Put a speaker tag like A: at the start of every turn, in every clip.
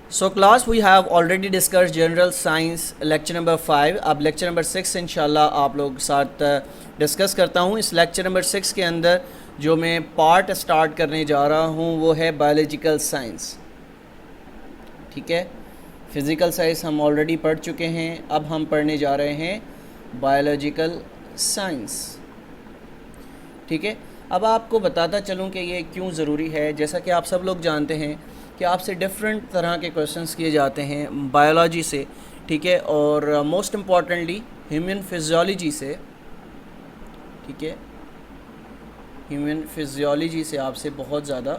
A: So class, we have already discussed general science lecture number 5. अब lecture number 6 इंशाल्लाह आप लोग साथ डिस्कस करता हूँ। इस lecture number 6 के अंदर जो मैं पार्ट स्टार्ट करने जा रहा हूँ वो है बायोलॉजिकल साइंस। ठीक है, फिज़िकल साइंस हम ऑलरेडी पढ़ चुके हैं, अब हम पढ़ने जा रहे हैं बायोलॉजिकल साइंस। ठीक है, अब आपको बताता चलूँ कि ये क्यों ज़रूरी है। जैसा कि आप सब लोग जानते हैं कि आपसे डिफरेंट तरह के क्वेश्चंस किए जाते हैं बायोलॉजी से, ठीक है, और मोस्ट इम्पॉर्टेंटली ह्यूमन फिजियोलॉजी से। ठीक है, ह्यूमन फिजियोलॉजी से आपसे बहुत ज़्यादा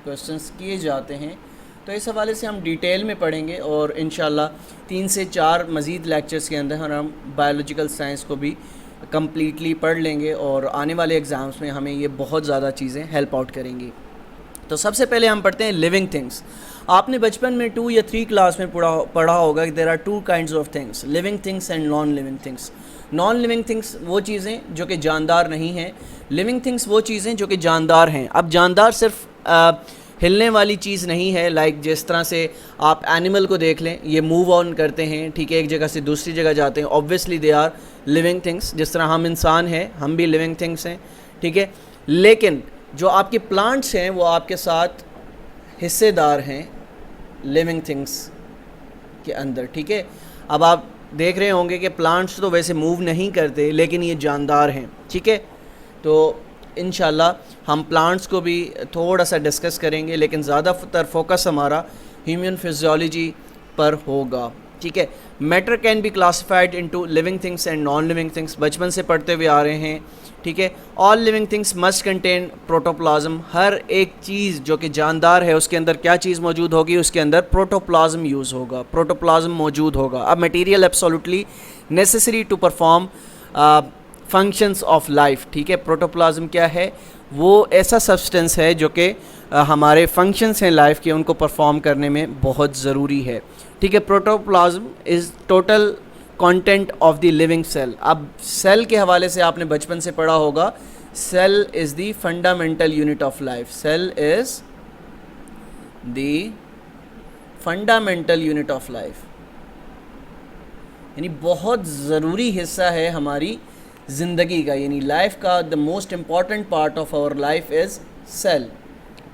A: क्वेश्चंस किए जाते हैं, तो इस हवाले से हम डिटेल में पढ़ेंगे और इंशाल्लाह 3 से 4 मज़ीद लेक्चर्स के अंदर हम बायोलॉजिकल साइंस को भी कम्प्लीटली पढ़ लेंगे और आने वाले एग्ज़ाम्स में हमें ये बहुत ज़्यादा चीज़ें हेल्प आउट करेंगी। तो सबसे पहले हम पढ़ते हैं लिविंग थिंग्स। आपने बचपन में 2 या 3 क्लास में पढ़ा होगा कि there are 2 kinds of things, living things and non living things. Non living things वो चीज़ें जो कि जानदार नहीं हैं, लिविंग थिंग्स वो चीज़ें जो कि जानदार हैं। अब जानदार सिर्फ हिलने वाली चीज़ नहीं है, लाइक जिस तरह से आप एनिमल को देख लें, ये मूव ऑन करते हैं, ठीक है, एक जगह से दूसरी जगह जाते हैं, obviously they are living things. जिस तरह हम इंसान हैं, हम भी लिविंग थिंग्स हैं, ठीक है। लेकिन जो आपके प्लांट्स हैं वो आपके साथ हिस्सेदार हैं लिविंग थिंग्स के अंदर, ठीक है। अब आप देख रहे होंगे कि प्लांट्स तो वैसे मूव नहीं करते लेकिन ये जानदार हैं, ठीक है। तो इंशाल्लाह हम प्लांट्स को भी थोड़ा सा डिस्कस करेंगे, लेकिन ज़्यादातर फोकस हमारा ह्यूमन फिजियोलॉजी पर होगा, ठीक है। Matter can be classified into living things and non living things, बचपन से पढ़ते हुए आ रहे हैं, ठीक है। All living things must contain protoplasm, हर एक चीज़ जो कि जानदार है उसके अंदर क्या चीज़ मौजूद होगी, उसके अंदर प्रोटोप्लाज्म यूज़ होगा, प्रोटोप्लाज्म मौजूद होगा। अब material absolutely necessary to perform functions of life, ठीक है। प्रोटोप्लाज्म क्या है? वो ऐसा सब्सटेंस है जो कि हमारे फंक्शंस हैं लाइफ के, उनको परफॉर्म करने में बहुत ज़रूरी है, ठीक है। Protoplasm is total content of the living cell. अब सेल के हवाले से आपने बचपन से पढ़ा होगा, cell is the fundamental unit of life, cell is the fundamental unit of life, यानी बहुत ज़रूरी हिस्सा है हमारी ज़िंदगी का, यानी लाइफ का the most important part of our life is cell,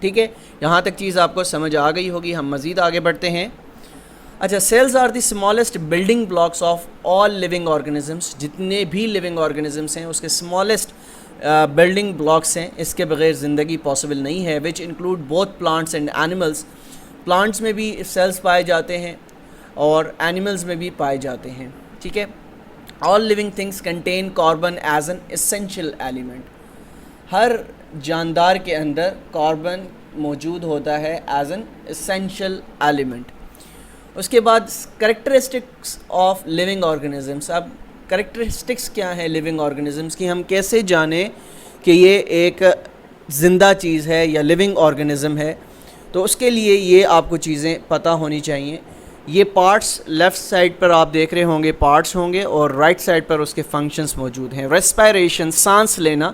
A: ठीक है। यहाँ तक चीज़ आपको समझ आ गई होगी, हम मज़ीद आगे बढ़ते हैं। अच्छा, cells are the smallest building blocks of all living organisms, जितने भी लिविंग ऑर्गेनिजम्स हैं उसके स्मॉलेस्ट बिल्डिंग ब्लॉक्स हैं, इसके बगैर ज़िंदगी पॉसिबल नहीं है। Which include both plants and animals, plants में भी सेल्स पाए जाते हैं और एनिमल्स में भी पाए जाते हैं, ठीक है। All living things contain carbon as an essential element, हर जानदार के अंदर कार्बन मौजूद होता है एज एन एसेंशियल एलिमेंट। उसके बाद करेक्टरिस्टिक्स ऑफ लिविंग ऑर्गेनिजम्स। अब करेक्टरिस्टिक्स क्या है लिविंग ऑर्गेनिजम्स की, हम कैसे जानें कि ये एक ज़िंदा चीज़ है या लिविंग ऑर्गेनिज़म है, तो उसके लिए ये आपको चीज़ें पता होनी चाहिए। ये पार्ट्स लेफ़्ट साइड पर आप देख रहे होंगे पार्ट्स होंगे और राइट साइड पर उसके फंक्शंस मौजूद हैं। रेस्पायरेशन, सांस लेना,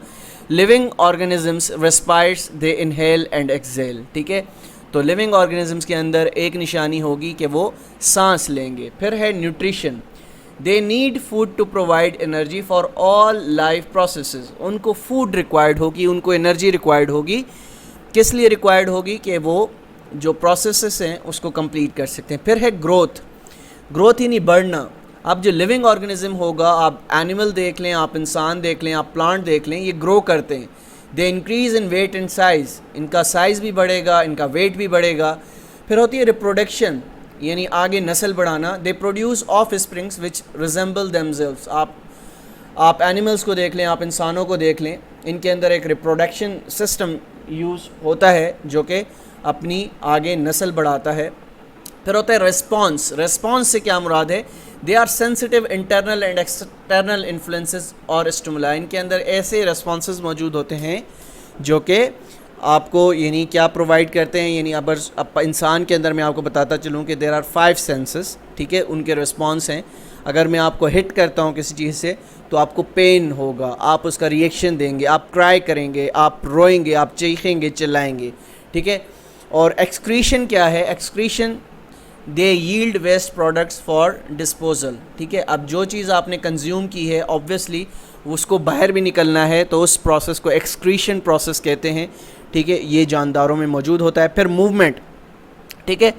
A: living organisms respires, they inhale and exhale, ठीक है। तो लिविंग ऑर्गेनिजम्स के अंदर एक निशानी होगी कि वो सांस लेंगे। फिर है nutrition, they need food to provide energy for all life processes, उनको फूड रिक्वायर्ड होगी, उनको एनर्जी रिक्वायर्ड होगी। किस लिए रिक्वायर्ड होगी? कि वो जो प्रोसेसेस हैं उसको कंप्लीट कर सकते हैं। फिर है ग्रोथ, ग्रोथ ही नहीं बढ़ना। अब जो लिविंग ऑर्गेनिज्म होगा, आप एनिमल देख लें, आप इंसान देख लें, आप प्लांट देख लें, ये ग्रो करते हैं। They increase in weight and size, इनका साइज़ भी बढ़ेगा, इनका वेट भी बढ़ेगा। फिर होती है रिप्रोडक्शन, यानी आगे नस्ल बढ़ाना। They produce of springs which resemble themselves, आप एनिमल्स को देख लें, आप इंसानों को देख लें, इनके अंदर एक रिप्रोडक्शन सिस्टम यूज़ होता है जो कि अपनी आगे नस्ल बढ़ाता है। फिर होता है रिस्पॉन्स, रिस्पॉन्स से क्या मुराद है? They are sensitive internal and external influences और स्टिमुलाई, इनके अंदर ऐसे रिस्पॉन्सेस मौजूद होते हैं जो कि आपको यानी क्या प्रोवाइड करते हैं। यानी अब इंसान के अंदर मैं आपको बताता चलूँ कि देर आर 5 सेंसेस, ठीक है, उनके रिस्पॉन्स हैं। अगर मैं आपको हिट करता हूँ किसी चीज़ से तो आपको पेन होगा, आप उसका रिएक्शन देंगे, आप क्राई करेंगे, आप रोएंगे, आप चीखेंगे, चिल्लाएंगे, ठीक है। और एक्सक्रीशन क्या है? Excretion they yield waste products for disposal. ठीक है, अब जो चीज़ आपने कंज्यूम की है ऑब्वियसली उसको बाहर भी निकलना है, तो उस प्रोसेस को एक्सक्रीशन प्रोसेस कहते हैं। ठीक है, ये जानदारों में मौजूद होता है। फिर मूवमेंट, ठीक है,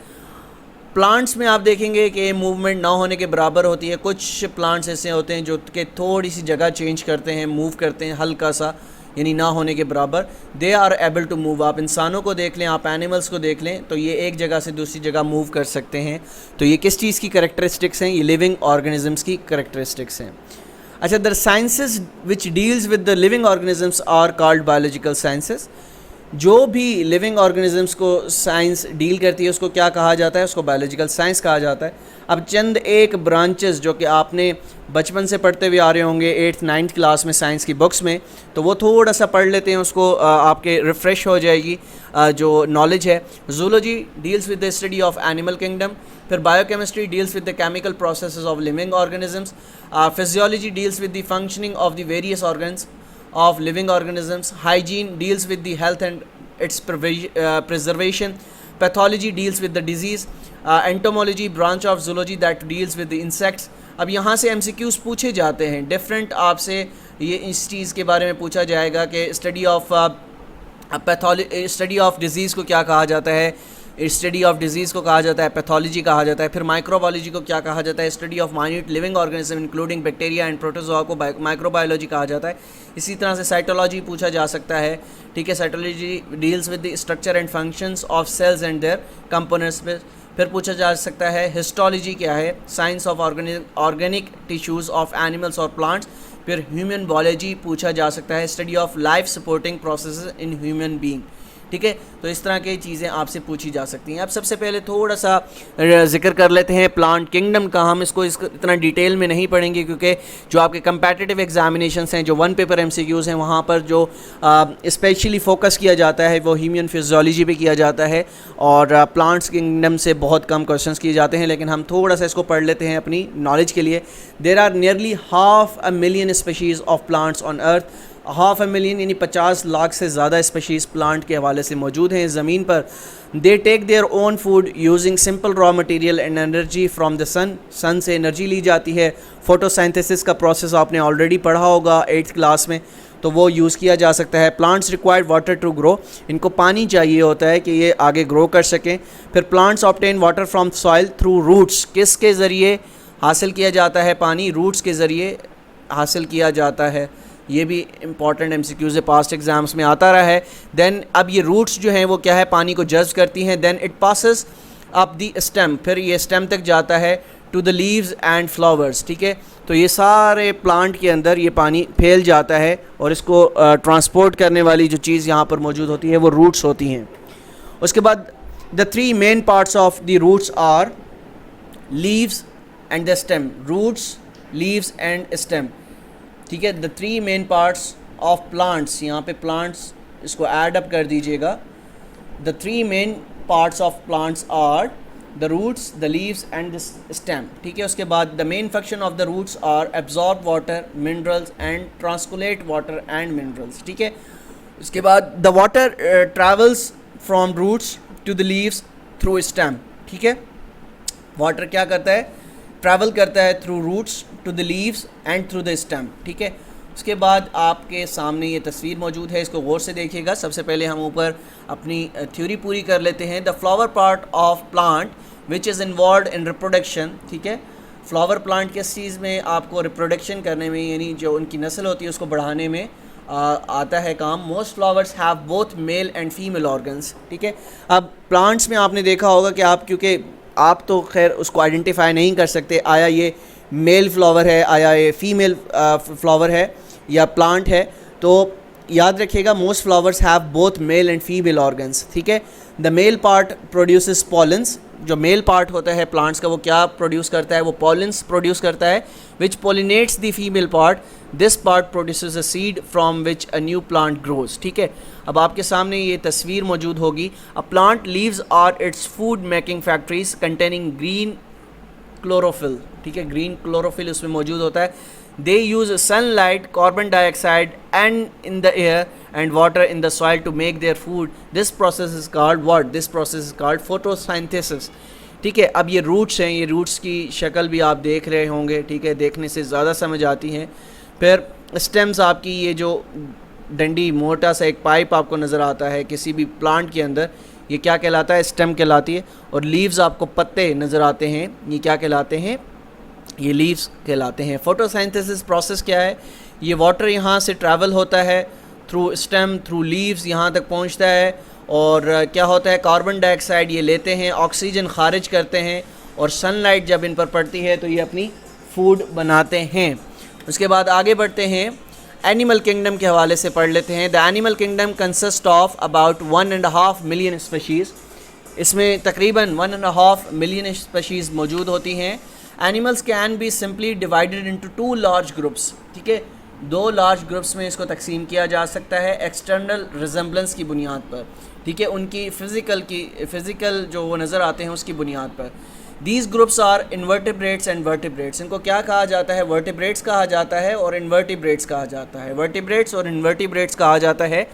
A: प्लांट्स में आप देखेंगे कि मूवमेंट ना होने के बराबर होती है। कुछ प्लांट्स ऐसे होते हैं जो कि थोड़ी सी जगह चेंज करते हैं, मूव करते हैं हल्का सा, यानी ना होने के बराबर। They are able to move. आप इंसानों को देख लें, आप एनिमल्स को देख लें, तो ये एक जगह से दूसरी जगह मूव कर सकते हैं। तो ये किस चीज़ की करेक्टरिस्टिक्स हैं? ये लिविंग ऑर्गेनिजम्स की करेक्टरिस्टिक्स हैं। अच्छा, the sciences which deals with the living organisms are called biological sciences. जो भी लिविंग ऑर्गेनिजम्स को साइंस डील करती है उसको क्या कहा जाता है? उसको बायोलॉजिकल साइंस कहा जाता है। अब चंद एक ब्रांचेस जो कि आपने बचपन से पढ़ते हुए आ रहे होंगे 8th 9th क्लास में साइंस की बुक्स में, तो वो थोड़ा सा पढ़ लेते हैं, उसको आपके रिफ़्रेश हो जाएगी जो नॉलेज है। Zoology deals with the study of animal kingdom. फिर biochemistry deals with the chemical processes of living organisms. Physiology deals with the functioning of the various organs of living organisms. Hygiene deals with the health and its preservation. Pathology deals with the disease. Entomology branch of zoology that deals with the insects. अब यहाँ से MCQs पूछे जाते हैं different, आपसे ये इस चीज़ के बारे में पूछा जाएगा कि स्टडी ऑफ डिज़ीज़ को क्या कहा जाता है, स्टडी ऑफ डिजीज़ को कहा जाता है पैथोलॉजी कहा जाता है। फिर माइक्रोबायोलॉजी को क्या कहा जाता है? Study of minute living organism including bacteria and protozoa को माइक्रोबायोलॉजी कहा जाता है। इसी तरह से साइटोलॉजी पूछा जा सकता है। ठीक है, cytology deals with the structure and functions of cells and their components. फिर पूछा जा सकता है हिस्टोलॉजी क्या है? Science of organic tissues of animals और प्लांट्स। फिर ह्यूमन बायोलॉजी पूछा जा सकता है, study of life supporting process in human being. ठीक है, तो इस तरह की चीज़ें आपसे पूछी जा सकती हैं। अब सबसे पहले थोड़ा सा जिक्र कर लेते हैं प्लांट किंगडम का। हम इसको इतना डिटेल में नहीं पढ़ेंगे क्योंकि जो आपके कंपेटिटिव एग्जामिनेशंस हैं, जो वन पेपर MCQs हैं, वहाँ पर जो स्पेशली फोकस किया जाता है वो ह्यूमन फिजियोलॉजी पे किया जाता है और प्लांट्स किंगडम से बहुत कम क्वेश्चंस किए जाते हैं। लेकिन हम थोड़ा सा इसको पढ़ लेते हैं अपनी नॉलेज के लिए। There are nearly 500,000 species of plants on earth. 500,000 यानी 50 लाख से ज़्यादा स्पीशीज़ प्लांट के हवाले से मौजूद हैं ज़मीन पर। They take their own food using simple raw material and energy from the sun से एनर्जी ली जाती है। फोटोसिंथेसिस का प्रोसेस आपने ऑलरेडी पढ़ा होगा 8th क्लास में, तो वो यूज़ किया जा सकता है। Plants required water to grow. इनको पानी चाहिए होता है कि ये आगे ग्रो कर सकें। फिर plants obtain water from soil through roots. किसके ज़रिए हासिल किया जाता है पानी? रूट्स के ज़रिए हासिल किया जाता है। ये भी इंपॉर्टेंट MCQs से पास्ट एग्जाम्स में आता रहा है। देन अब ये रूट्स जो हैं वो क्या है? पानी को जज्ब करती हैं। Then it passes up the stem. फिर ये स्टेम तक जाता है to the leaves and flowers. ठीक है, तो ये सारे प्लांट के अंदर ये पानी फैल जाता है और इसको ट्रांसपोर्ट करने वाली जो चीज़ यहाँ पर मौजूद होती है वो रूट्स होती हैं। उसके बाद the 3 main parts of the roots are leaves and the stem. Roots, leaves and stem. ठीक है, the 3 main parts of plants. यहाँ पे प्लांट्स इसको ऐड अप कर दीजिएगा। The 3 main parts of plants are the roots, the leaves and the stem. ठीक है, उसके बाद the main function of the roots are absorb water, minerals and translocate water and minerals. ठीक है, उसके बाद the water travels from roots to the leaves through stem. ठीक है, वाटर क्या करता है? ट्रैवल करता है through roots to the leaves and through the stem. ठीक है, उसके बाद आपके सामने ये तस्वीर मौजूद है, इसको गौर से देखिएगा। सबसे पहले हम ऊपर अपनी थ्योरी पूरी कर लेते हैं। The flower part of plant which is involve in reproduction. ठीक है, फ्लावर प्लांट किस चीज़ में आपको रिप्रोडक्शन करने में, यानी जो उनकी नस्ल होती है उसको बढ़ाने में आता है काम। Most flowers have both male and female organs. ठीक है, अब प्लांट्स में आपने देखा होगा कि आप, क्योंकि आप तो खैर उसको आइडेंटिफाई नहीं कर सकते, आया ये मेल फ्लावर है, आया ये फीमेल फ्लावर है या प्लांट है, तो याद रखिएगा most flowers have both male and female organs. ठीक है, the male part produces pollens. जो मेल पार्ट होता है प्लांट्स का वो क्या प्रोड्यूस करता है? वो पॉलेंस प्रोड्यूस करता है which pollinates the female part. This part produces a seed from which a new plant grows. ठीक है, अब आपके सामने ये तस्वीर मौजूद होगी। A plant leaves are its food making factories containing green chlorophyll. ठीक है, ग्रीन क्लोरोफिल उसमें मौजूद होता है। They use sunlight, carbon dioxide and in the air and water in the soil to make their food. This process is called what? This process is called photosynthesis. ठीक है। अब ये रूट्स हैं, ये रूट्स की शक्ल भी आप देख रहे होंगे, ठीक है, देखने से ज़्यादा समझ आती हैं। फिर स्टेम्स आपकी, ये जो डंडी मोटा सा एक पाइप आपको नज़र आता है किसी भी प्लांट के अंदर, ये क्या कहलाता है? स्टेम कहलाती है। और लीव्स आपको पत्ते नज़र आते हैं, ये क्या कहलाते हैं? ये लीव्स कहलाते हैं। फोटोसिंथेसिस प्रोसेस क्या है? ये वाटर यहाँ से ट्रैवल होता है थ्रू स्टेम, थ्रू लीव्स यहाँ तक पहुँचता है, और क्या होता है, कार्बन डाइऑक्साइड ये लेते हैं, ऑक्सीजन खारिज करते हैं, और सनलाइट जब इन पर पड़ती है तो ये अपनी फूड बनाते हैं। उसके बाद आगे बढ़ते हैं, एनिमल किंगडम के हवाले से पढ़ लेते हैं। The animal kingdom consist of about 1.5 million species. इसमें तकरीबन 1.5 मिलियन स्पीशीज़ मौजूद होती हैं। Animals can be simply divided into 2 large groups, ठीक है, 2 लार्ज ग्रुप्स में इसको तकसीम किया जा सकता है एक्सटर्नल रिजेंबलेंस की बुनियाद पर, ठीक है, उनकी फ़िज़िकल जो वो नज़र आते हैं उसकी बुनियाद पर। These groups are invertebrates and vertebrates. इनको क्या कहा जाता है? वर्टिब्रेट्स कहा जाता है और इन्वर्टिब्रेट्स कहा जाता है। वर्टिब्रेट्स और इन्वर्टिब्रेट्स कहा जाता है।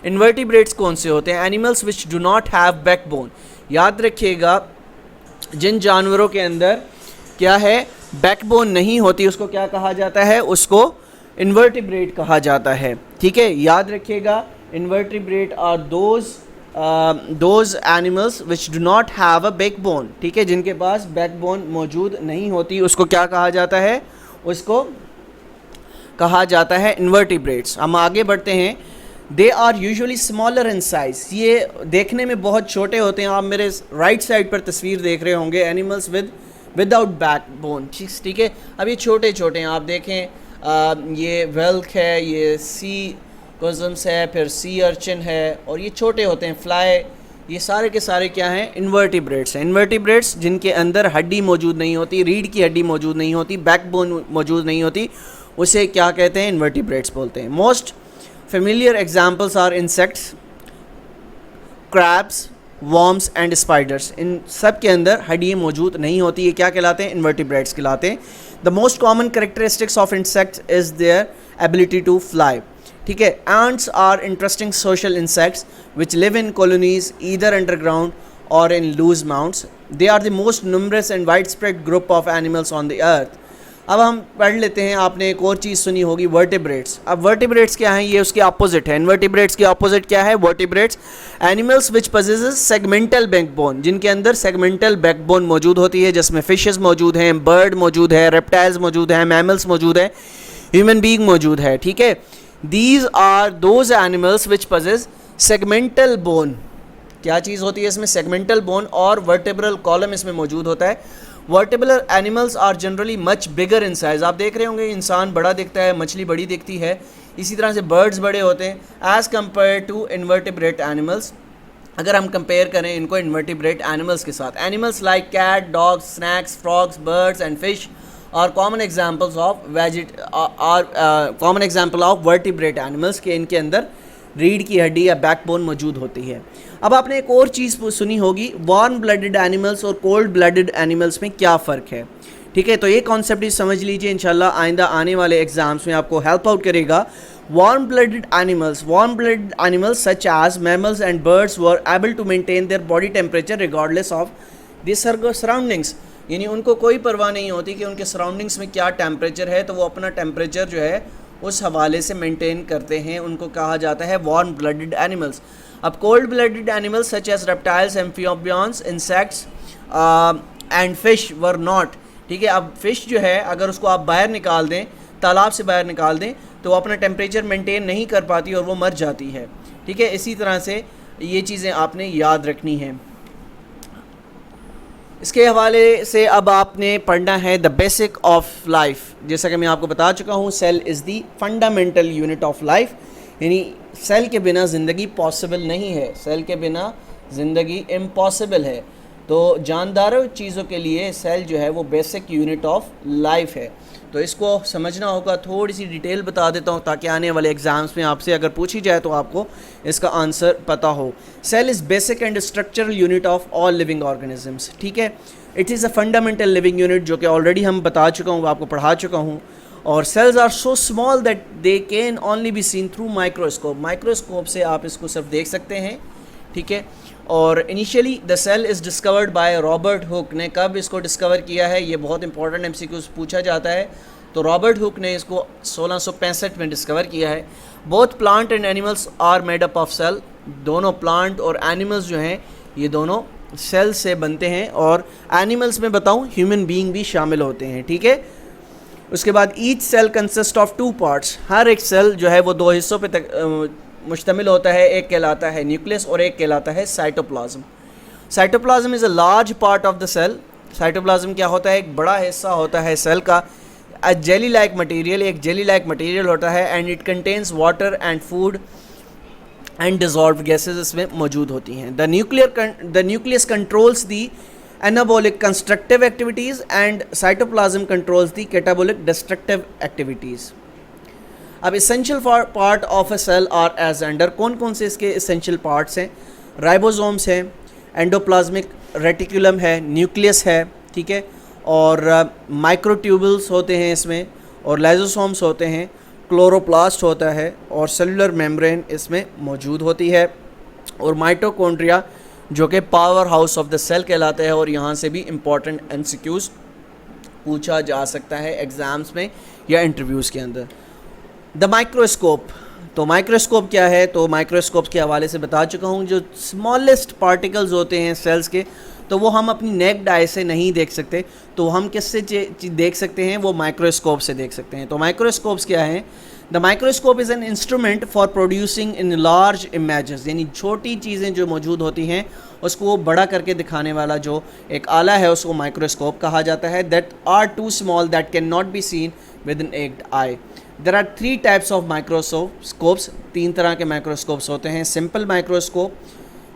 A: इन्वर्टिब्रेट्स कौन से होते हैं? Animals which do not have backbone. याद रखिएगा, जिन जानवरों के अंदर क्या है, बैकबोन नहीं होती, उसको क्या कहा जाता है? उसको इन्वर्टिब्रेट कहा जाता है, ठीक है। याद रखिएगा, invertebrate are those animals which do not have a backbone, ठीक है, जिनके पास बैकबोन मौजूद नहीं होती, उसको क्या कहा जाता है? उसको कहा जाता है इन्वर्टिब्रेट्स। हम आगे बढ़ते हैं। They are usually smaller in size. ये देखने में बहुत छोटे होते हैं। आप मेरे राइट साइड पर तस्वीर देख रहे होंगे, एनिमल्स विदाउट बैकबोन, ठीक है। अब ये छोटे छोटे हैं, आप देखें, ये वेल्क है, ये सी कोजम्स है, फिर सी अर्चिन है, और ये छोटे होते हैं, फ्लाई। ये सारे के सारे क्या हैं? इन्वर्टिब्रेट्स हैं। इन्वर्टिब्रेट्स जिनके अंदर हड्डी मौजूद नहीं होती, रीढ़ की हड्डी मौजूद नहीं होती, बैकबोन मौजूद नहीं होती, उसे क्या कहते हैं? इन्वर्टिब्रेट्स बोलते हैं। Most familiar examples are insects, crabs, worms and spiders. इन सब के अंदर हड्डियाँ मौजूद नहीं होती, ये क्या कहलाते हैं? इन्वर्टिब्रेट्स कहलाते हैं। The most common characteristics of insects is their ability to fly, ठीक है। Ants are interesting social insects which live in colonies either underground or in loose mounds. They are the most numerous and wide spread group of animals on the earth. अब हम पढ़ लेते हैं, आपने एक और चीज़ सुनी होगी, वर्टिब्रेट्स। अब वर्टिब्रेट्स क्या हैं? ये उसके अपोजिट है। इन्वर्टिब्रेट्स के अपोजिट क्या है? Vertebrates animals which possesses segmental backbone, जिनके अंदर सेगमेंटल बैकबोन मौजूद होती है, जिसमें फिशेस मौजूद हैं, बर्ड मौजूद है, रेप्टाइल्स मौजूद हैं, मैमल्स मौजूद है, ह्यूमन बीइंग मौजूद है, ठीक है। These are those animals which possess segmental bone। क्या चीज़ होती है इसमें? segmental bone, और vertebral column इसमें मौजूद होता है। vertebral animals are generally much bigger in size। आप देख रहे होंगे, इंसान बड़ा दिखता है, मछली बड़ी दिखती है, इसी तरह से birds बड़े होते हैं as compared to invertebrate animals। अगर हम कंपेयर करें इनको invertebrate animals के साथ, animals like cat, dogs, snakes, frogs, birds and fish और common examples of vertebrate animals के इनके अंदर रीढ़ की हड्डी या बैकबोन मौजूद होती है। अब आपने एक और चीज़ सुनी होगी, वार्म ब्लडेड एनिमल्स और कोल्ड ब्लडेड एनिमल्स में क्या फ़र्क है, ठीक है। तो ये कॉन्सेप्ट समझ लीजिए, इंशाल्लाह आइंदा आने वाले एग्जाम्स में आपको हेल्प आउट करेगा। Warm blooded animals such as mammals and birds were able to maintain their body temperature regardless of this surroundings. यानी उनको कोई परवाह नहीं होती कि उनके सराउंडिंग्स में क्या टेम्परेचर है, तो वो अपना टेम्परेचर जो है उस हवाले से मेंटेन करते हैं, उनको कहा जाता है वार्म ब्लडेड एनिमल्स। अब cold blooded animals such as reptiles, amphibians, insects and fish were not, ठीक है। अब फिश जो है, अगर उसको आप बाहर निकाल दें, तालाब से बाहर निकाल दें, तो वो अपना टेम्परेचर मेंटेन नहीं कर पाती और वो मर जाती है, ठीक है। इसी तरह से ये चीज़ें आपने याद रखनी हैं। इसके हवाले से अब आपने पढ़ना है द बेसिक ऑफ लाइफ। जैसा कि मैं आपको बता चुका हूँ, cell is the fundamental unit of life, यानी सेल के बिना ज़िंदगी पॉसिबल नहीं है, सेल के बिना ज़िंदगी इम्पॉसिबल है। तो जानदार चीज़ों के लिए सेल जो है वो बेसिक यूनिट ऑफ लाइफ है। तो इसको समझना होगा, थोड़ी सी डिटेल बता देता हूँ ताकि आने वाले एग्जाम्स में आपसे अगर पूछी जाए तो आपको इसका आंसर पता हो। Cell is basic and structural unit of all living organisms, ठीक है। It is a fundamental living unit, जो कि ऑलरेडी हम बता चुका हूँ, आपको पढ़ा चुका हूँ। और cells are so small that they can only be seen through microscope. Microscope से आप इसको सिर्फ देख सकते हैं, ठीक है। और initially the cell is discovered by Robert Hooke ने कब इसको डिस्कवर किया है, ये बहुत इंपॉर्टेंट एमसीक्यूज पूछा जाता है। तो रॉबर्ट हुक ने इसको 1665 में डिस्कवर किया है। Both plant and animals are made up of cell, दोनों प्लांट और एनिमल्स जो हैं ये दोनों सेल से बनते हैं, और एनिमल्स में बताऊं ह्यूमन बीइंग भी शामिल होते हैं, ठीक है। उसके बाद each cell consist of 2 parts, हर एक सेल जो है वो 2 हिस्सों पे मुश्तमिल होता है, एक कहलाता है न्यूक्लियस और एक कहलाता है cytoplasm. Cytoplasm is a large part of the cell. Cytoplasm क्या होता है, एक बड़ा हिस्सा होता है सेल का। अ जेली लाइक मटेरियल, एक जेली लाइक मटेरियल होता है, and it contains water and food and dissolve gases इसमें मौजूद होती हैं। The nucleus controls the anabolic constructive activities and cytoplasm controls the catabolic destructive activities. अब essential part of a cell are as under, कौन कौन से इसके essential parts हैं, राइबोसोम्स हैं, एंडोप्लाज्मिक रेटिकुलम है, न्यूक्लियस है, ठीक है, और माइक्रोट्यूबल्स होते हैं इसमें, और लाइजोसोम्स होते हैं, क्लोरोप्लास्ट होता है, और सेलुलर मेम्ब्रेन इसमें मौजूद होती है, और माइटोकॉन्ड्रिया जो कि power house of the cell कहलाता है, और यहाँ से भी इम्पॉर्टेंट एमसीक्यूज पूछा जा सकता है एग्ज़ाम्स में या इंटरव्यूज़ के अंदर। द माइक्रोस्कोप, तो माइक्रोस्कोप क्या है, तो माइक्रोस्कोप के हवाले से बता चुका हूँ। जो स्मॉलेस्ट पार्टिकल्स होते हैं सेल्स के, तो वो हम अपनी नेक्ड आई से नहीं देख सकते, तो हम किससे देख सकते हैं, वो माइक्रोस्कोप से देख सकते हैं। तो माइक्रोस्कोप्स क्या हैं, the microscope is an instrument for producing in large images, यानी छोटी चीज़ें जो मौजूद होती हैं उसको वो बड़ा करके दिखाने वाला जो एक आला है उसको माइक्रोस्कोप कहा जाता है। That are too small that can not be seen with a naked eye. There are 3 types of microscopes, 3 तरह के माइक्रोस्कोप्स होते हैं, simple microscope,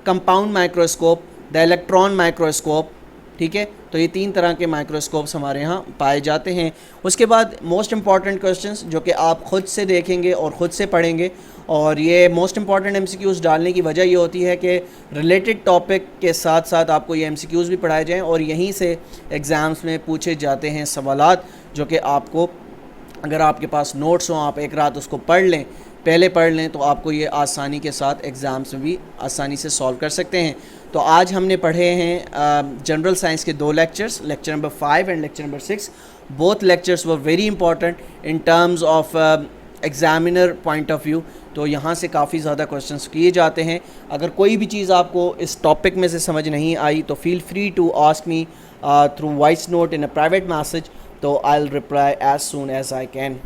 A: compound microscope, the electron microscope, ठीक है। तो ये 3 तरह के माइक्रोस्कोप्स हमारे यहाँ पाए जाते हैं। उसके बाद मोस्ट इंपॉर्टेंट क्वेश्चंस जो कि आप ख़ुद से देखेंगे और ख़ुद से पढ़ेंगे, और ये मोस्ट इंपॉर्टेंट एमसीक्यूज़ डालने की वजह ये होती है कि रिलेटेड टॉपिक के साथ साथ आपको ये एमसीक्यूज़ भी पढ़ाए जाएँ, और यहीं से एग्ज़ाम्स में पूछे जाते हैं सवालात, जो कि आपको अगर आपके पास नोट्स हों, आप एक रात उसको पढ़ लें, पहले पढ़ लें, तो आपको ये आसानी के साथ एग्ज़ाम्स में भी आसानी से सॉल्व कर सकते हैं। तो आज हमने पढ़े हैं जनरल साइंस के 2 lectures, lecture number 5 and lecture number 6। Both lectures were very important in terms of examiner point of view. तो यहाँ से काफ़ी ज़्यादा क्वेश्चंस किए जाते हैं। अगर कोई भी चीज़ आपको इस टॉपिक में से समझ नहीं आई तो feel free to ask me through voice note in a private message, तो I will reply as soon as I can.